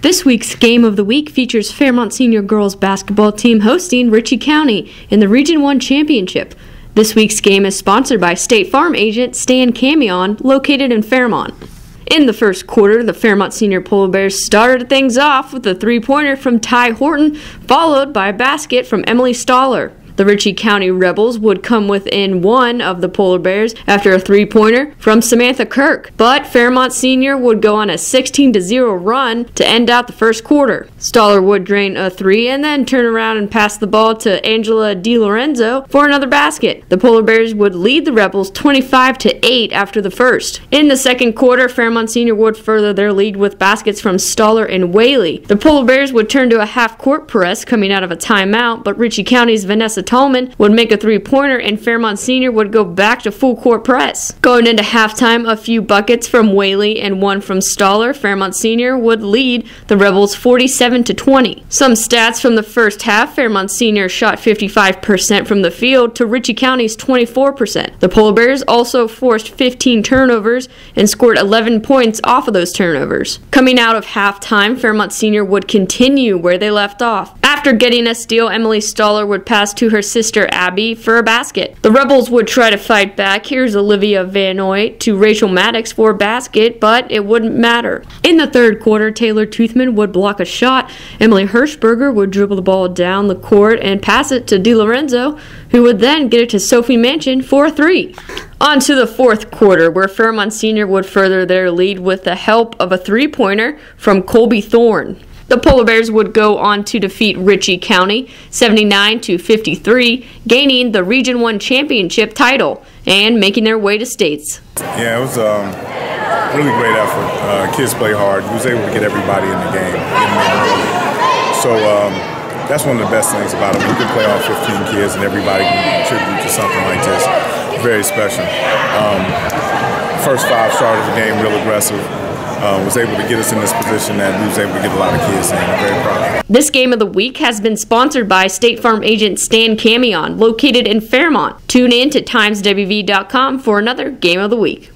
This week's Game of the Week features Fairmont Senior Girls Basketball Team hosting Ritchie County in the Region 1 Championship. This week's game is sponsored by State Farm agent Stan Camion, located in Fairmont. In the first quarter, the Fairmont Senior Polar Bears started things off with a three-pointer from Ty Horton, followed by a basket from Emily Stoller. The Ritchie County Rebels would come within one of the Polar Bears after a three-pointer from Samantha Kirk, but Fairmont Senior would go on a 16-0 run to end out the first quarter. Stoller would drain a three and then turn around and pass the ball to Angela DiLorenzo for another basket. The Polar Bears would lead the Rebels 25-8 after the first. In the second quarter, Fairmont Senior would further their lead with baskets from Stoller and Whaley. The Polar Bears would turn to a half-court press coming out of a timeout, but Ritchie County's Vanessa Tallman would make a three-pointer and Fairmont Senior would go back to full-court press. Going into halftime, a few buckets from Whaley and one from Stoller, Fairmont Senior would lead the Rebels 47-20. Some stats from the first half: Fairmont Senior shot 55% from the field to Ritchie County's 24%. The Polar Bears also forced 15 turnovers and scored 11 points off of those turnovers. Coming out of halftime, Fairmont Senior would continue where they left off. After getting a steal, Emily Stoller would pass to her sister Abby for a basket. The Rebels would try to fight back. Here's Olivia Vanoy to Rachel Maddox for a basket, but it wouldn't matter. In the third quarter, Taylor Toothman would block a shot. Emily Hirschberger would dribble the ball down the court and pass it to DiLorenzo, who would then get it to Sophie Manchin for a three. On to the fourth quarter, where Fairmont Senior would further their lead with the help of a three-pointer from Colby Thorne. The Polar Bears would go on to defeat Ritchie County 79-53, gaining the Region 1 Championship title and making their way to states. Yeah, it was a really great effort. Kids play hard. He was able to get everybody in the game. So that's one of the best things about it. We can play all 15 kids and everybody can contribute to something like this. Very special. First five started the game real aggressive. Was able to get us in this position that we was able to get a lot of kids in. I'm very proud. This Game of the Week has been sponsored by State Farm agent Stan Camion, located in Fairmont. Tune in to TimesWV.com for another Game of the Week.